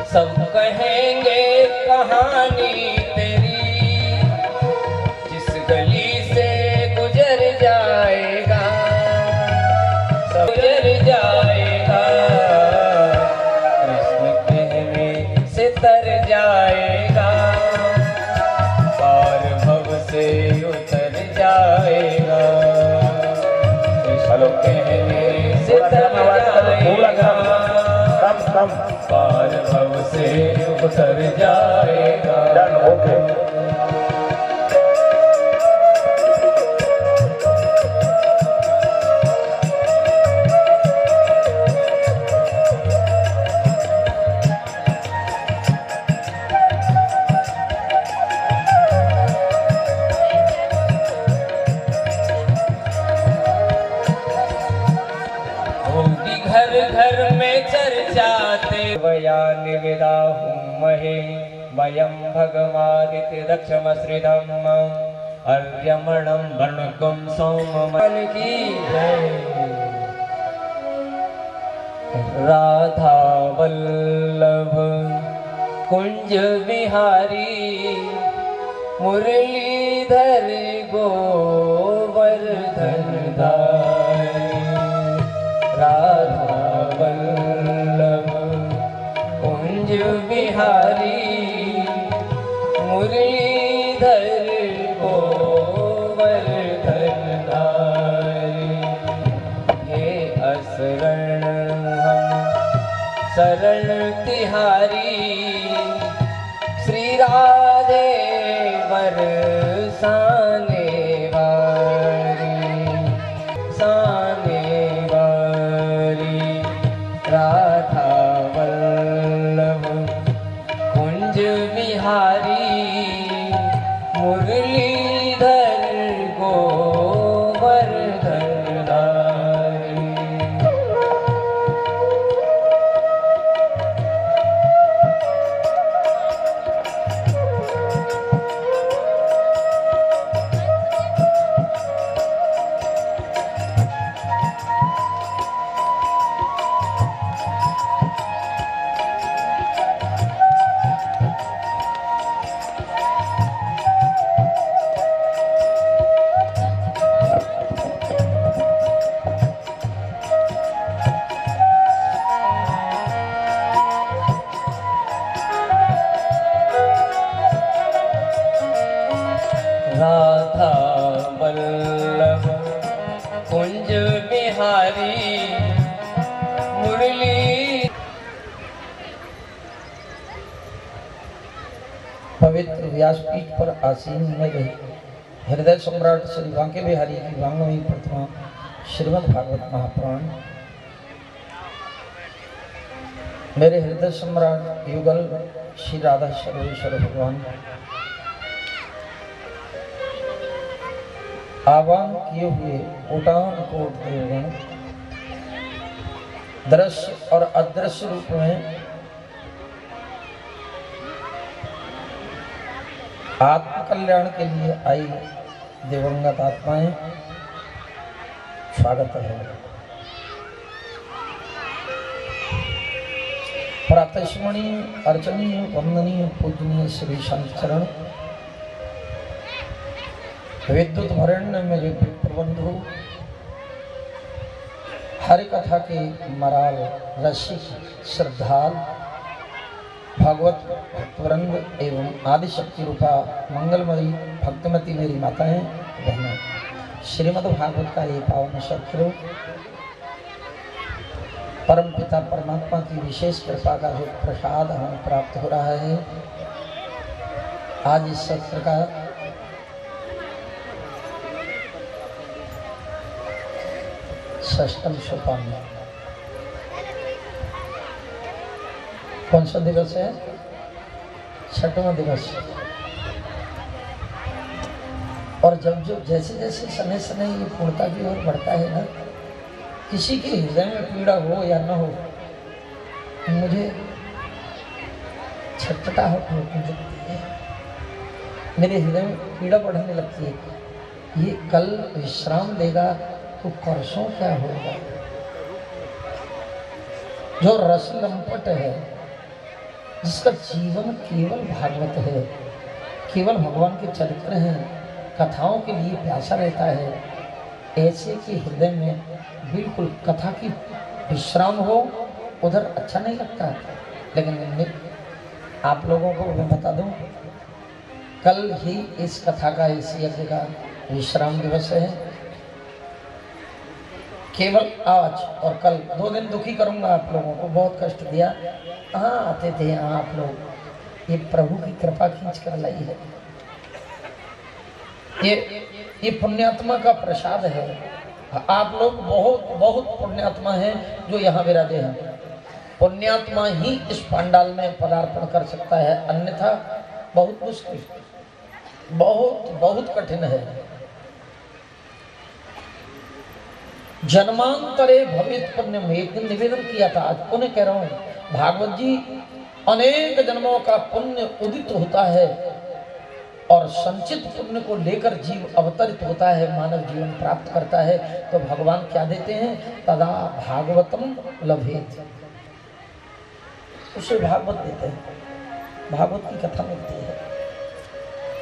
सब कहेंगे कहानी तेरी, जिस गली से गुजर जाएगा सब गुजर जाएगा, कृष्ण कहने से तर जाएगा, पार भव से उतर जाएगा, कृष्ण कहने से तर जाएगा, पार भव से उतर जाएगा। होगी घर घर में चर्चाते वया निवेदा महे वयं भगवादिति दक्षमश्रितम् अर्यमणं वर्णकुं सौममल की जय। राधा वल्लभ कुंज विहारी मुरलीधर गोवर्धन दाई, राधा वल्लभ कुंज बिहारी मुरलीधर गोवर्धन दाई, हे असरण हम शरण तिहारी, श्री राधे बरसाने राधा वल्लभ कुंज विहारी मुरलीधर गोवर्धन दाई। राधा वल्लभ कुंज बिहारी मुरली। पवित्र व्यासपीठ पर आसीन में रही हृदय सम्राट श्री बांके बिहारी की वांगमयी प्रतिमा श्रीमद् भागवत महापुराण, मेरे हृदय सम्राट युगल श्री राधा सर्वेश्वर भगवान आह्वान किए हुए कोटान कोट देवगण दृश्य और अदृश्य रूप में आत्म कल्याण के लिए आई दिवंगत आत्माएं, स्वागत है। प्रातस्मरणीय अर्चनीय वंदनीय पूजनीय श्री शांत चरण विद्युत वरेण्य मेरे प्रबंधु, हरि कथा के मराल रसिक श्रद्धाल भागवत भक्तवृंद एवं आदि शक्ति रूपा मंगलमयी भक्तमती मेरी माताएं बहनों, श्रीमद् भागवत का ये पावन सत्र परम पिता परमात्मा की विशेष कृपा का जो प्रसाद हमें प्राप्त हो रहा है, आज इस सत्र का षष्ठम सोपान। कौन सा दिवस है? छठवां दिवस। और जब जैसे जैसे समय समय ये पूर्णता की ओर बढ़ता है ना, किसी के हृदय में पीड़ा हो या न हो, मुझे छटपटाहट होने लगती है, मेरे हृदय में पीड़ा बढ़ने लगती है। ये कल विश्राम देगा तो परसों क्या होगा? जो रस लंपट है जिसका जीवन केवल भागवत है, केवल भगवान के चरित्र हैं, कथाओं के लिए प्यासा रहता है, ऐसे के हृदय में बिल्कुल कथा की विश्राम हो उधर अच्छा नहीं लगता। लेकिन आप लोगों को मैं बता दूं, कल ही इस कथा का, इस यज्ञ का विश्राम दिवस है। केवल आज और कल 2 दिन दुखी करूंगा आप लोगों को, बहुत कष्ट दिया। कहाँ आते थे यहाँ आप लोग, ये प्रभु की कृपा खींच कर लाई है। ये पुण्यात्मा का प्रसाद है। आप लोग बहुत बहुत पुण्यात्मा हैं जो यहाँ विराजे हैं। पुण्यात्मा ही इस पंडाल में पदार्पण कर सकता है, अन्यथा बहुत मुश्किल, बहुत बहुत कठिन है। जन्मांतरे भवित पुण्य में एक दिन निवेदन किया था, आज पुण्य कह रहा हूं। भागवत जी, अनेक जन्मों का पुण्य उदित होता है और संचित पुण्य को लेकर जीव अवतरित होता है, मानव जीवन प्राप्त करता है। तो भगवान क्या देते हैं? तदा भागवतम लभेत, उसे भागवत देते हैं, भागवत की कथा मिलती है।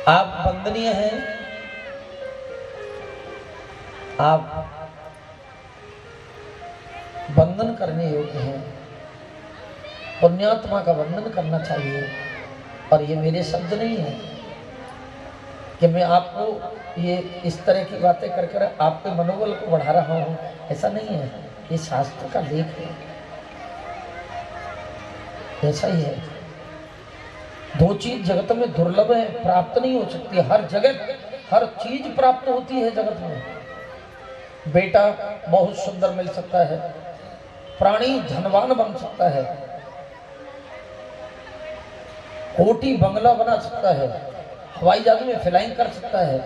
आप वंदनीय हैं, आप वंदन करने योग्य हैं, पुण्यात्मा का वंदन करना चाहिए। और ये मेरे शब्द नहीं है कि मैं आपको ये इस तरह की बातें कर कर आपके मनोबल को बढ़ा रहा हूँ, ऐसा नहीं है। ये शास्त्र का लेख है, ऐसा ही है। 2 चीज जगत में दुर्लभ है, प्राप्त नहीं हो सकती। हर जगह हर चीज प्राप्त होती है जगत में। बेटा बहुत सुंदर मिल सकता है, प्राणी धनवान बन सकता है, कोटी बंगला बना सकता है, हवाई जहाज में फ्लाइंग कर सकता है,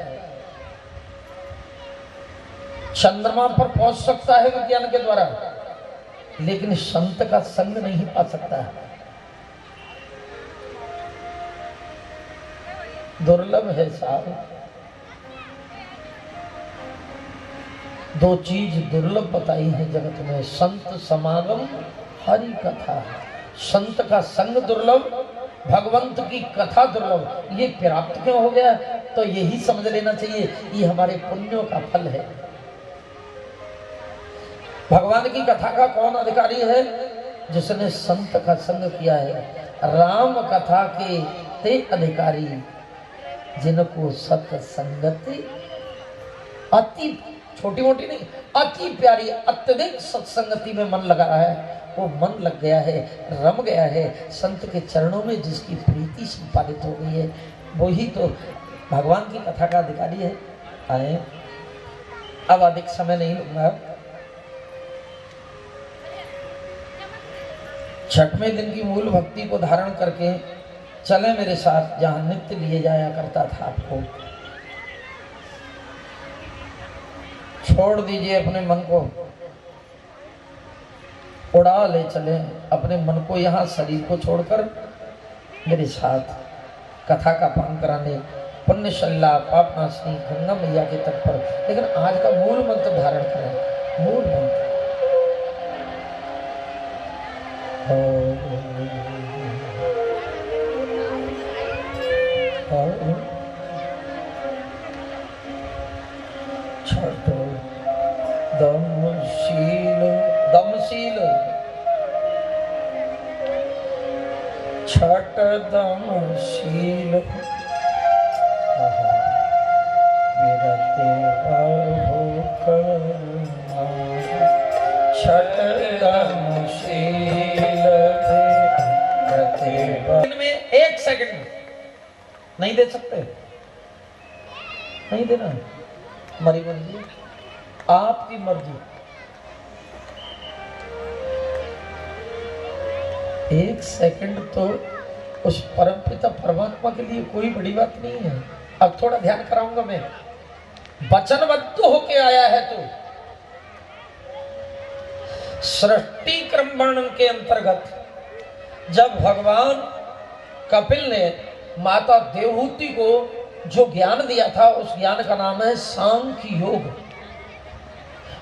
चंद्रमा पर पहुंच सकता है विज्ञान के द्वारा, लेकिन संत का संग नहीं पा सकता है। दुर्लभ है साहब। 2 चीज दुर्लभ बताई है जगत में, संत समागम, हरि कथा। संत का संग दुर्लभ, भगवंत की कथा दुर्लभ। ये प्राप्त क्यों हो गया? तो यही समझ लेना चाहिए, ये हमारे पुण्यों का फल है। भगवान की कथा का कौन अधिकारी है? जिसने संत का संग किया है। राम कथा के ते अधिकारी, जिनको सत्संगति अति, छोटी मोटी नहीं, अति प्यारी, अत्यधिक सत्संगति में मन लगा रहा है, वो मन लग गया है, रम गया है। संत के चरणों में जिसकी प्रीति संपादित हो गई है, वही तो भगवान की कथा का अधिकारी है। आए, अब अधिक समय नहीं लूंगा। छठवें दिन की मूल भक्ति को धारण करके चले मेरे साथ, जहां नित्य लिए जाया करता था। आपको छोड़ दीजिए अपने मन को, उड़ा ले चले अपने मन को, यहाँ शरीर को छोड़कर मेरे साथ कथा का पान कराने पुण्यशल्ला पापनाशनी गंगा मैया के तट पर। लेकिन आज का मूल मंत्र धारण करें, मूल मंत्र। छठो दमशील, दमशील, छठ दमशील, छठ दमशील। में 1 सेकंड नहीं दे सकते, नहीं देना, हमारी मर्जी, आपकी मर्जी। 1 सेकंड तो उस परमपिता परमात्मा के लिए कोई बड़ी बात नहीं है। अब थोड़ा ध्यान कराऊंगा मैं। वचनबद्ध होके आया है तो सृष्टि क्रम वर्णन के अंतर्गत जब भगवान कपिल ने माता देवहूति को जो ज्ञान दिया था, उस ज्ञान का नाम है सांख्य योग।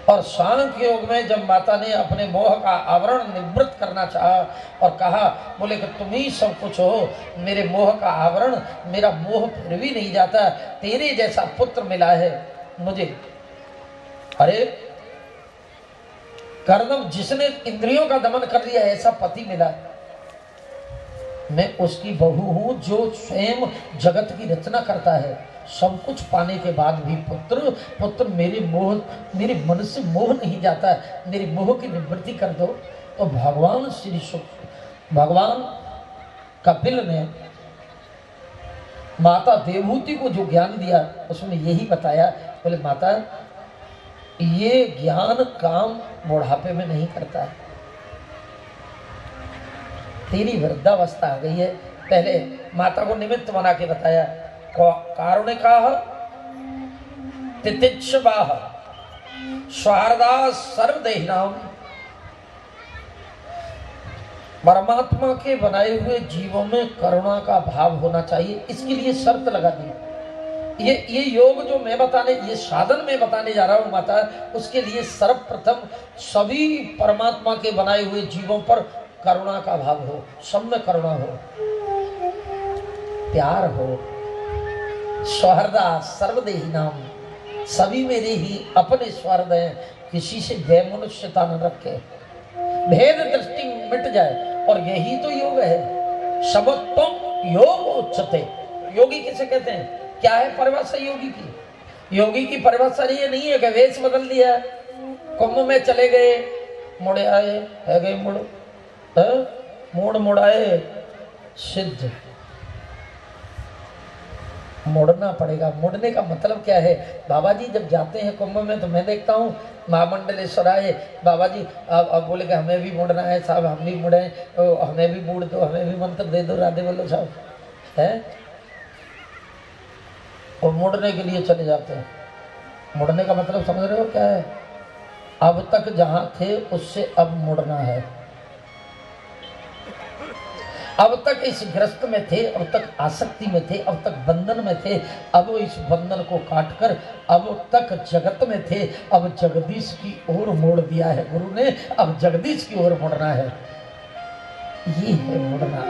और सांख्य योग में जब माता ने अपने मोह का आवरण निवृत्त करना चाहा और कहा, बोले कि तुम ही सब कुछ हो, मेरे मोह का आवरण, मेरा मोह फिर भी नहीं जाता, तेरे जैसा पुत्र मिला है मुझे। अरे कर्दम, जिसने इंद्रियों का दमन कर लिया, ऐसा पति मिला। मैं उसकी बहू हूं जो स्वयं जगत की रचना करता है। सब कुछ पाने के बाद भी पुत्र मेरे मन से मोह नहीं जाता, मेरे मोह की निवृत्ति कर दो। तो भगवान कपिल ने माता देवहूति को जो ज्ञान दिया उसमें यही बताया, बोले माता ये ज्ञान काम बुढ़ापे में नहीं करता है, तेरी वृद्धावस्था आ गई है। पहले माता को निमित्त बना के बताया, कारुणिकाः तितिक्षवाः स्वार्था सर्वदेहिनां। परमात्मा के बनाए हुए जीवों में करुणा का भाव होना चाहिए, इसके लिए शर्त लगा दी। ये योग जो मैं बताने, ये साधन मैं बताने जा रहा हूं माता, उसके लिए सर्वप्रथम सभी परमात्मा के बनाए हुए जीवों पर करुणा का भाव हो, सब में करुणा हो, प्यार हो। सौहृदा सर्वदेहिनाम, सभी मेरे ही अपने स्वार्थ हैं, किसी से वैमनुष्यता न रखे, भेद दृष्टि मिट जाए। और यही तो योग है। समत्वम योग उच्चते। योगी किसे कहते हैं? क्या है परिभाषा योगी की? योगी की परिभाषा ये नहीं है कि वेश बदल दिया, कुंभ में चले गए, मुड़े आए, है गए मुड़, मुड़ आए, सिद्ध। मुड़ना पड़ेगा। मुड़ने का मतलब क्या है? बाबा जी जब जाते हैं कुंभ में तो मैं देखता हूँ महामंडलेश्वर आए, बाबा जी अब बोले कि हमें भी मुड़ना है साहब, हम भी मुड़े, हमें भी मुड़ दो, हमें भी मंत्र दे दो, राधे बोलो साहब, है। और मुड़ने के लिए चले जाते हैं। मुड़ने का मतलब समझ रहे हो क्या है? अब तक जहां थे उससे अब मुड़ना है। अब तक इस ग्रस्त में थे, अब तक आसक्ति में थे, अब तक बंधन में थे, अब इस बंधन को काटकर अब तक जगत में थे, अब जगदीश की ओर मोड़ दिया है गुरु ने, अब जगदीश की ओर मुड़ना है। ये है मुड़ना।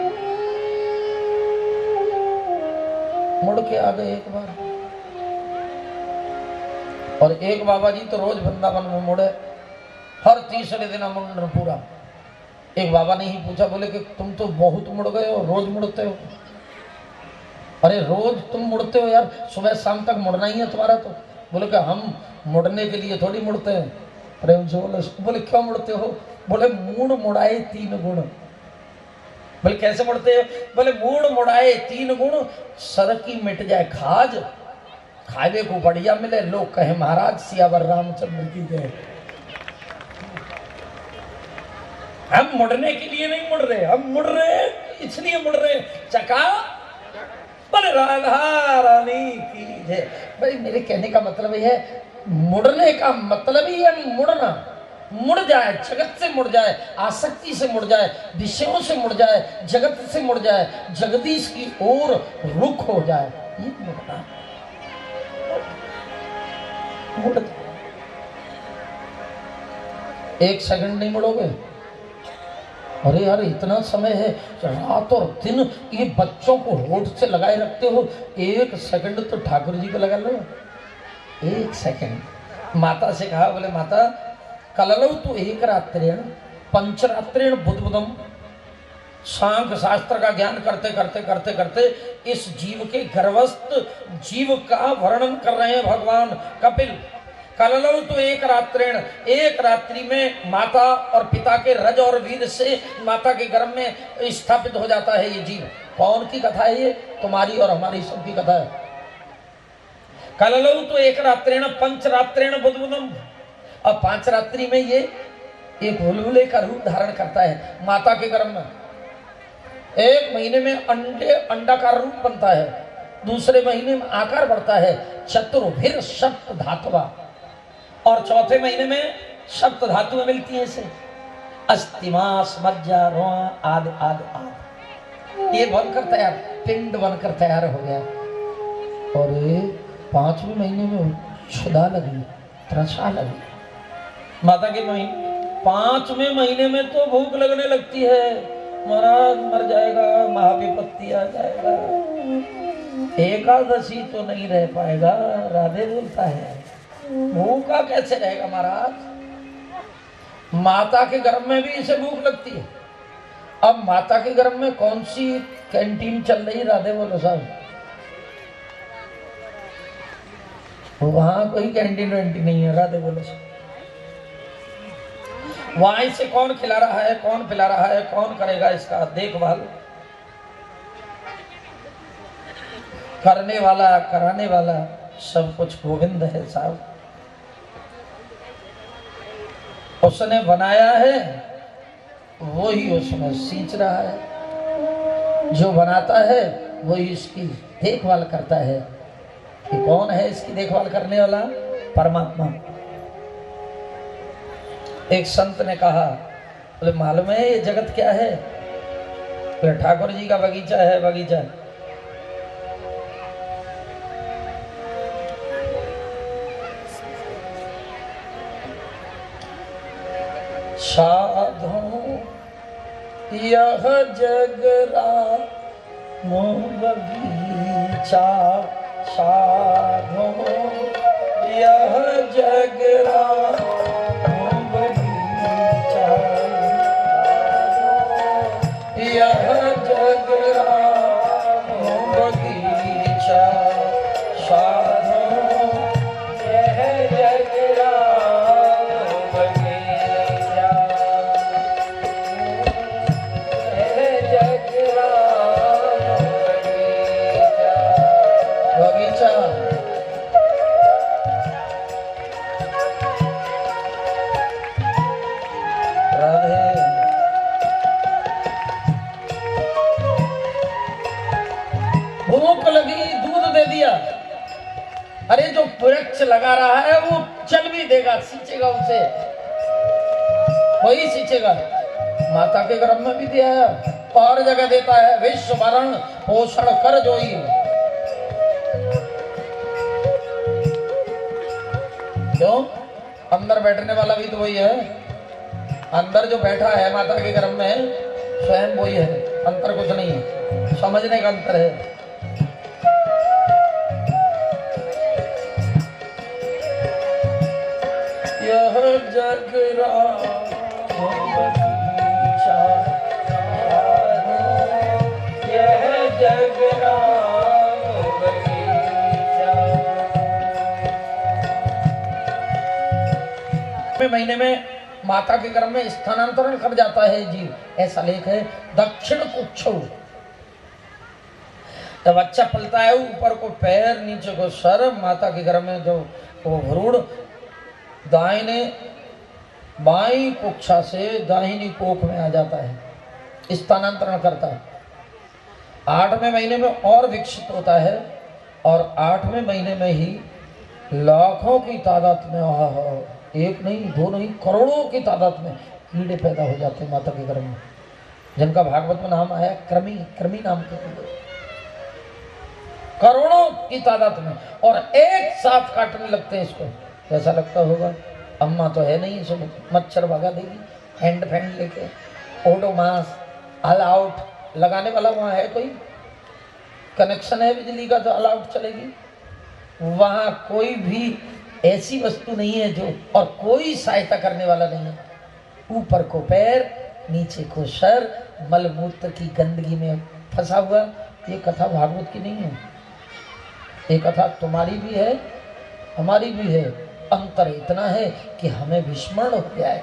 मुड़ के आ गए एक बार। और एक बाबा जी तो रोज वृंदावन में मुड़े, हर तीसरे दिन मुंडन पूरा। एक बाबा ने ही पूछा, बोले कि तुम तो बहुत मुड़ गए हो, रोज मुड़ते हो। अरे रोज तुम मुड़ते हो यार, सुबह शाम तक मुड़ना ही है तुम्हारा। तो बोले कि हम मुड़ने के लिए थोड़ी मुड़ते हैं। प्रेम से बोले क्यों मुड़ते हो? बोले मूड मुड़ाए 3 गुण। बोले कैसे मुड़ते हो? बोले मूड मुड़ाए 3 गुण, सर की मिट जाए खाज, खावे को बढ़िया मिले, लोग कहे महाराज सियावर रामचंद्र की जय। हम मुड़ने के लिए नहीं मुड़ रहे, हम मुड़ रहे इसलिए मुड़ रहे, चका बोले राधा रानी की जय। भाई मेरे कहने का मतलब यह है, मुड़ने का मतलब ही है मुड़ना। मुड़ जाए, जगत से मुड़ जाए, आसक्ति से मुड़ जाए, विषयों से मुड़ जाए, जगत से मुड़ जाए, जगदीश की ओर रुख हो जाए, ये मुड़ना। मुड़ एक सेकंड नहीं मुड़ोगे? अरे यार इतना समय है, रात और दिन ये बच्चों को होठ से लगाए रखते हो, 1 सेकंड तो ठाकुर जी को लगा लो। 1 सेकंड। माता से कहा, बोले माता कललौ तो एक रात्रेण पंचरात्रेण बुद्बुदम। सांख्य शास्त्र का ज्ञान करते करते करते करते इस जीव के गर्भस्थ जीव का वर्णन कर रहे हैं भगवान कपिल। कललौ तो एक रात्रेण, एक रात्रि में माता और पिता के रज और वीर से माता के गर्भ में स्थापित हो जाता है ये जीव। कौन की कथा है ये? तुम्हारी और हमारी सबकी कथा है। कललौ तो एक रात्रेण पंचरात्रेण बुद्बुदम। अब 5 रात्रि में ये एक बुलबुले का रूप धारण करता है माता के गर्भ में। 1 महीने में अंडाकार रूप बनता है, दूसरे महीने में आकार बढ़ता है, चतुर्भिर सप्त धातुवा, और चौथे महीने में सप्त धातुएं मिलती हैं इसे, अस्थिमास मज्जा रोआ आदि आदि आदि। ये बनकर तैयार, पिंड बनकर तैयार हो गया। और 5वें महीने में क्षुधा लगी, त्रसा लगी, माता के महीने 5वें महीने में तो भूख लगने लगती है, महाराज मर जाएगा, महाविपत्ति आ जाएगा, एकादशी तो नहीं रह पाएगा। राधे बोलता है भूखा कैसे रहेगा महाराज, माता के गर्भ में भी इसे भूख लगती है। अब माता के गर्भ में कौन सी कैंटीन चल रही, राधे बोलो साहब, वहां कोई कैंटीन वैंटीन नहीं है, राधे बोलो साहब। वहां इसे कौन खिला रहा है, कौन पिला रहा है, कौन करेगा इसका देखभाल, करने वाला कराने वाला सब कुछ गोविंद है साहब। उसने बनाया है, वही उसमें सींच रहा है, जो बनाता है वही इसकी देखभाल करता है। कि कौन है इसकी देखभाल करने वाला, परमात्मा। एक संत ने कहा, बोले मालूम है ये जगत क्या है, बोले ठाकुर जी का बगीचा है, बगीचा। साधो यह जग रामो बगीचा, साधो यह जग रामो बगीचा, यह जग रामो बगीचा, साधो यह जग रामो बगीचा, यह जग रामो बगीचा, बगीचा। राधे भूख लगी, दूध दे दिया। अरे जो वृक्ष लगा रहा है वो चल भी देगा, सींचेगा उसे, वही सींचेगा। माता के गर्भ में भी दिया है, और जगह देता है, विश्व भरण पोषण कर जोई। क्यों? अंदर बैठने वाला भी तो वही है, अंदर जो बैठा है माता के गर्भ में स्वयं वही है, अंतर कुछ नहीं है, समझने का अंतर है। यह जग रामो बगीचा, यह जग रामो बगीचा। महीने में माता के गर्भ में स्थानांतरण कर जाता है जीव, ऐसा लेख है दक्षिण कुक्षौ। जब बच्चा पलता है, ऊपर को पैर नीचे को सर, माता के गर्भ में जो वो भ्रूण दाहिने बाई कुक्षा से दाहिनी कोख में आ जाता है, स्थानांतरण करता है। 8वें महीने में और विकसित होता है, और 8वें महीने में ही लाखों की तादाद में, एक नहीं दो नहीं करोड़ों की तादाद में कीड़े पैदा हो जाते हैं माता के गर्भ में, जिनका भागवत में नाम आया कृमि, कृमि नाम के कीड़े, करोड़ों की तादाद में, और एक साथ काटने लगते हैं इसको। ऐसा लगता होगा अम्मा तो है नहीं, इसको मच्छर भगा देगी, हैंड फैंड लेके, ओडोमास ऑल आउट लगाने वाला वहाँ है, कोई कनेक्शन है बिजली का तो ऑल आउट चलेगी। वहाँ कोई भी ऐसी वस्तु नहीं है जो, और कोई सहायता करने वाला नहीं है। ऊपर को पैर, नीचे को सर, मलमूत्र की गंदगी में फंसा हुआ। ये कथा भागवत की नहीं है, ये कथा तुम्हारी भी है हमारी भी है। अंतर इतना है कि हमें विस्मरण हो गया है,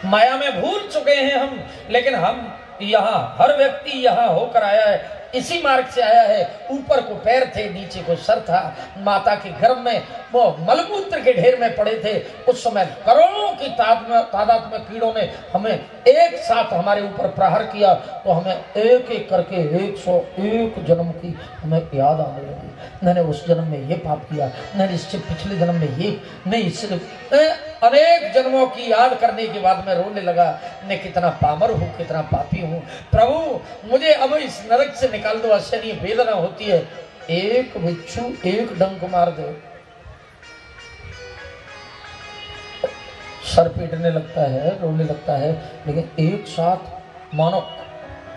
माया में भूल चुके हैं हम, लेकिन हम यहाँ, हर व्यक्ति यहाँ होकर आया है, इसी मार्ग से आया है। ऊपर को पैर थे, नीचे को सर था। माता के गर्भ में वो मलमूत्र के ढेर में पड़े थे। उस समय करोड़ों की तादाद में कीड़ों ने हमें एक साथ हमारे ऊपर प्रहार किया, तो हमें एक एक करके 101 जन्म की हमें याद आने लगी। मैंने उस जन्म में ये पाप किया, मैंने इससे पिछले जन्म में ये, मैं इससे अनेक जन्मों की याद करने के बाद मैं रोने लगा, मैं कितना पामर हूँ, कितना पापी हूँ। प्रभु मुझे अब इस नरक से निकाल दो, असहनीय वेदना होती है। एक बिच्छू एक डंक मार दे, सर पीटने लगता है, रोने लगता है, लेकिन एक साथ मानो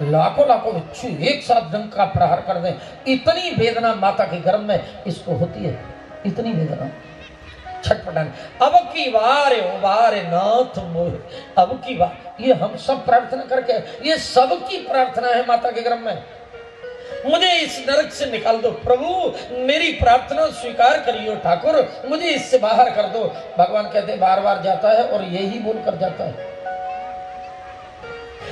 लाखों लाखों बिच्छू एक साथ डंक का प्रहार कर दें, इतनी वेदना माता के गर्भ में इसको होती है, इतनी वेदना छटपटाने। अब की बार उबार नाथ मोह, अब की बार, ये हम सब प्रार्थना करके, ये सबकी प्रार्थना है माता के गर्भ में, मुझे इस नरक से निकाल दो प्रभु, मेरी प्रार्थना स्वीकार करियो ठाकुर, मुझे इससे बाहर कर दो। भगवान कहते बार बार जाता है और यही बोलकर जाता है,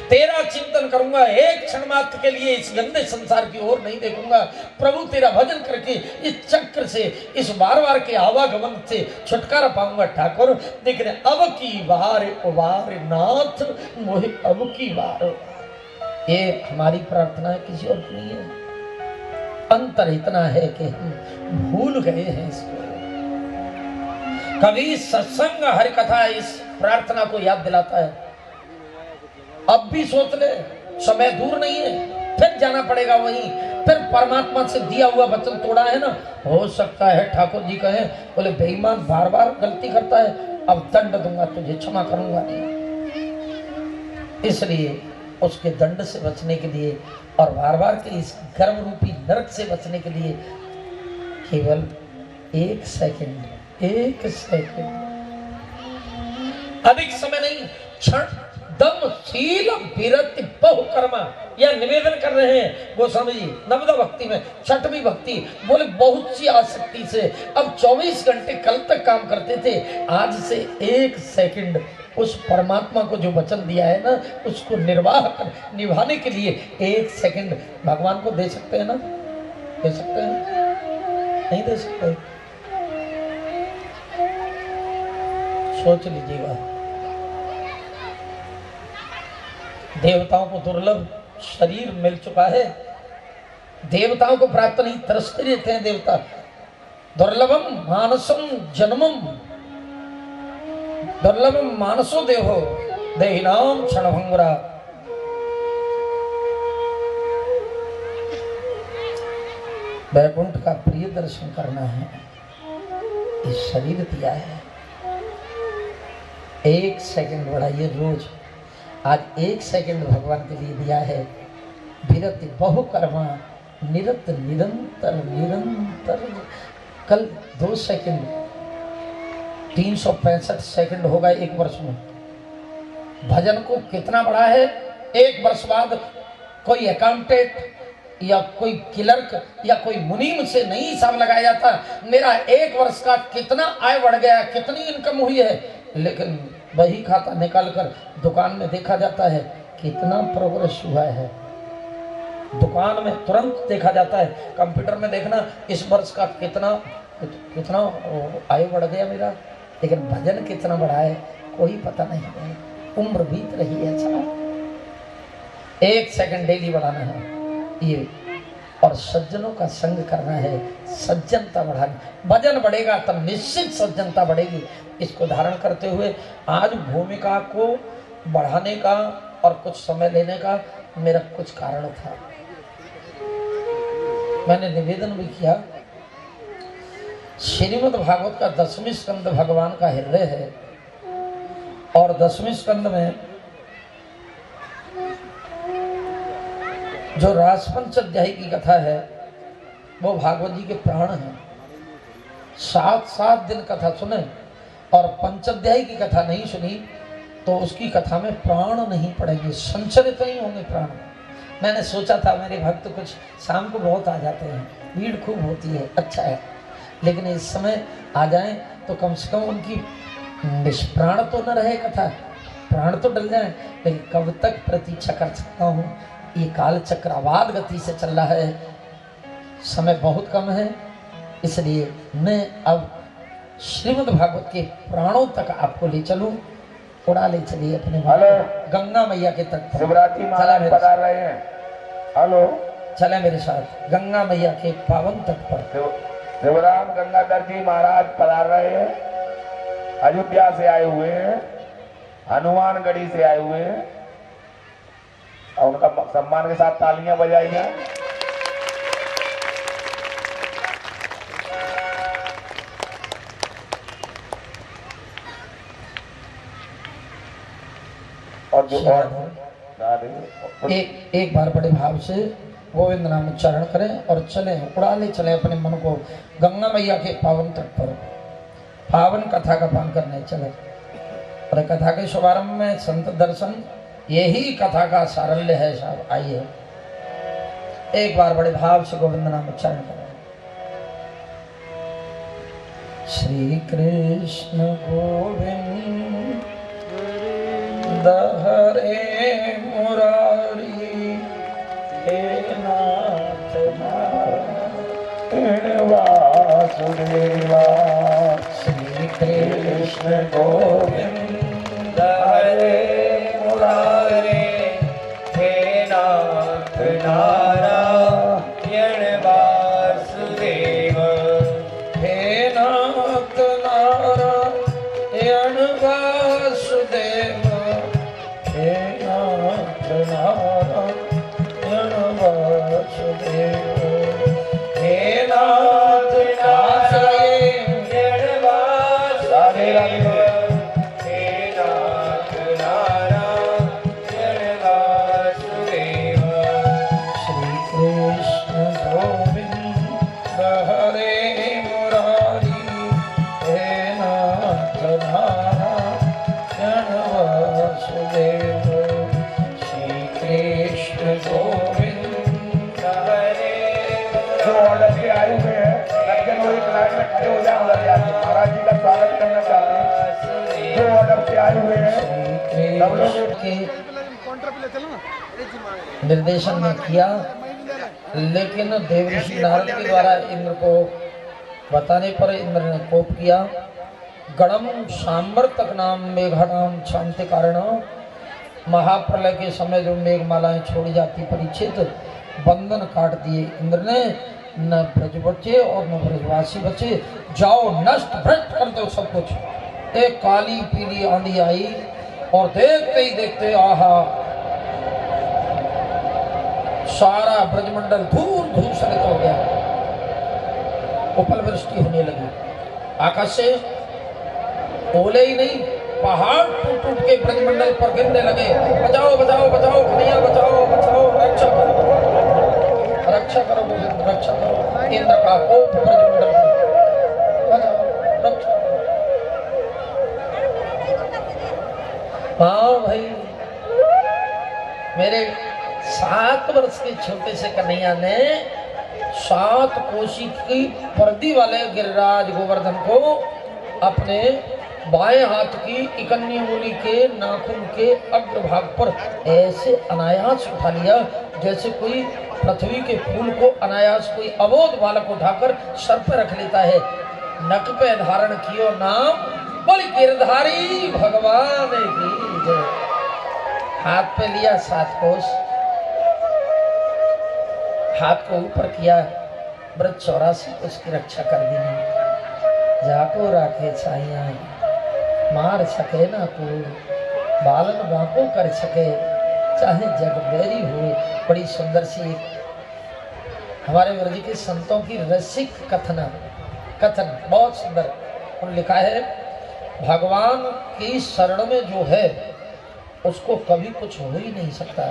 तेरा चिंतन करूंगा, एक क्षण मात्र के लिए इस गंदे संसार की ओर नहीं देखूंगा, प्रभु तेरा भजन करके इस चक्र से, इस बार बार के आवागमन से छुटकारा पाऊंगा ठाकुर। देख रहे अब की बार उबार नाथ मोहे, अब की बार। ये हमारी प्रार्थना है, किसी और की नहीं है। अंतर इतना है कि हम भूल गए हैं इसको। कभी सत्संग हरि कथा इस प्रार्थना को याद दिलाता है। अब भी सोच ले, समय दूर नहीं है, फिर जाना पड़ेगा वहीं, फिर परमात्मा से दिया हुआ वचन तोड़ा है ना। हो सकता है ठाकुर जी कहें, बोले बेईमान बार बार गलती करता है, अब दंड दूंगा तुझे, क्षमा करूंगा नहीं। इसलिए उसके दंड से बचने के लिए और बार बार के इस गर्भ रूपी नरक से बचने के लिए केवल एक सेकंड, अधिक समय नहीं, क्षण दम शील विरति बहु कर्मा, यह निवेदन कर रहे हैं गोस्वामी जी नवदा भक्ति में, छठवीं भक्ति। बोले बहुत सी आसक्ति से अब 24 घंटे कल तक काम करते थे, आज से एक सेकंड उस परमात्मा को जो वचन दिया है ना, उसको निभाने के लिए एक सेकंड भगवान को दे सकते हैं ना? दे सकते हैं? नहीं दे सकते? सोच लीजिएगा। देवताओं को दुर्लभ शरीर मिल चुका है, देवताओं को प्राप्त नहीं, तरसते रहते हैं देवता। दुर्लभम मानसम जन्मम, दुर्लभम मानसो देहो देहिनाम क्षणभंगुरा। वैकुंठ का प्रिय दर्शन करना है, इस शरीर दिया है। एक सेकंड बढ़ाइए रोज, आज एक सेकंड भगवान के लिए दिया है। विरति बहु कर्मा निरत निरंतर निरंतर। कल 2 सेकंड, 365 सेकंड होगा एक वर्ष में। भजन को कितना बढ़ा है। एक वर्ष बाद कोई अकाउंटेंट या कोई क्लर्क या कोई मुनीम से नहीं हिसाब लगाया जाता मेरा एक वर्ष का कितना आय बढ़ गया, कितनी इनकम हुई है, लेकिन वही खाता निकालकर दुकान में देखा जाता है कितना प्रोग्रेस हुआ है। दुकान में तुरंत देखा जाता है, कंप्यूटर में देखना इस वर्ष का कितना आय बढ़ गया मेरा, लेकिन भजन कितना बढ़ा है कोई पता नहीं है। उम्र बीत रही है, अच्छा 1 सेकंड डेली बढ़ाना है ये, और सज्जनों का संग करना है, सज्जनता बढ़ानी। भजन बढ़ेगा तब निश्चित सज्जनता बढ़ेगी। इसको धारण करते हुए आज भूमिका को बढ़ाने का और कुछ समय लेने का मेरा कुछ कारण था। मैंने निवेदन भी किया, श्रीमद् भागवत का 10वें स्कंद भगवान का हृदय है, और 10वें स्कंद में जो राजपंच अध्याय की कथा है वो भागवत जी के प्राण हैं। 7 दिन कथा सुने और पंचाध्याय की कथा नहीं सुनी तो उसकी कथा में प्राण नहीं पड़ेंगे, संचरित नहीं होंगे प्राण। मैंने सोचा था मेरे भक्त कुछ शाम को बहुत आ जाते हैं, भीड़ खूब होती है, अच्छा है, लेकिन इस समय आ जाएं तो कम से कम उनकी निष्प्राण तो न रहे कथा, प्राण तो डल जाए। लेकिन कब तक प्रतीक्षा कर सकता हूँ, ये काल चक्रावाद गति से चल रहा है, समय बहुत कम है, इसलिए मैं अब श्रीमद् भागवत के प्राणों तक आपको ले चलूं। उड़ा ले चलिए अपने गंगा मैया के तट पर। शिवरात्रि महाराज पधार रहे हैं। हेलो, चले मेरे साथ गंगा मैया के पावन तट पर। शिवराम गंगाधर जी महाराज पधार रहे हैं, अयोध्या से आए हुए हैं, हनुमानगढ़ी से आए हुए हैं, और उनका सम्मान के साथ तालियां बजाई जाए। और जो और एक बार बड़े भाव से गोविंद नाम उच्चारण करें और चलें, उड़ा ले चलें अपने मन को गंगा मैया के पावन तट पर, पावन कथा का पान करने चले। और कथा के शुभारंभ में संत दर्शन, यही कथा का सारल्य है साहब। आइए एक बार बड़े भाव से गोविंद नाम उच्चारण करें। श्री कृष्ण गोविंद हरे मुरारी, हे नाथ नारायण वासुदेवा। श्री कृष्ण गोविंद हरे मुरारी, हे नाथ नारायण वासुदेव। हे नाथ नारायण वासुदेव, हे नाथ नारायण वासुदेव, हे नाथ नारायण वासुदेव, हे नाथ नारायण वासुदेव। श्री कृष्ण गोविंद हरे मुरारी, हे नाथ नारायण वासुदेव। श्री कृष्ण गोविंद हरे जो ऑर्डर के आए हुए हैं लगन वो एक लाइन में खड़े हो जाए उधर जाके महाराज जी का स्वागत करना चाहते हैं। जो ऑर्डर के आए हुए हैं सब लोग के निर्देशन में किया, लेकिन देवऋषि नारद के द्वारा इंद्र को बताने पर इंद्र ने कोप किया। गणम सांवर्तक नाम मेघानाम शांति कारण, महाप्रलय के समय जो मेघमालाएं छोड़ी जाती परीक्षित, बंधन काट दिए इंद्र ने। न ब्रज बचे और न ब्रजवासी बचे, जाओ नष्ट भ्रष्ट कर दो सब कुछ। एक काली पीली आंधी आई और देखते ही देखते आहा सारा ब्रजमंडल धूल धूसरित हो गया, उपल वृष्टि होने लगी। आकाश से ओले ही नहीं, पहाड़ टूट टूट के ब्रजमंडल पर गिरने लगे। बचाओ बचाओ बचाओ कन्हैया, बचाओ बचाओ, रक्षा करो रक्षा करो गोविंद, रक्षा करो। इंद्र का कोप ब्रजमंडल पर, बचाओ रक्षा। हाँ भाई, मेरे 7 वर्ष के छोटे से कन्हैया ने 7 कोशी की पर्दी वाले गिरिराज गोवर्धन को अपने बाएं हाथ की इकन्नी उंगली के नाखून के अग्रभाग पर ऐसे अनायास उठा लिया, जैसे कोई पृथ्वी के फूल को अनायास कोई अबोध बालक उठाकर सर पर रख लेता है। नक पे धारण कियो नाम, बोली गिरधारी भगवान की जय। हाथ पे लिया 7 कोस, हाथ को ऊपर किया, ब्रज 84 उसकी रक्षा कर दी। जाको राखे छाइया, मार सके ना कोई, बालन बाको कर सके, चाहे जग बैरी हो। बड़ी सुंदर सी हमारे व्रज के संतों की रसिक कथन बहुत सुंदर उन लिखा है। भगवान की शरण में जो है उसको कभी कुछ हो ही नहीं सकता।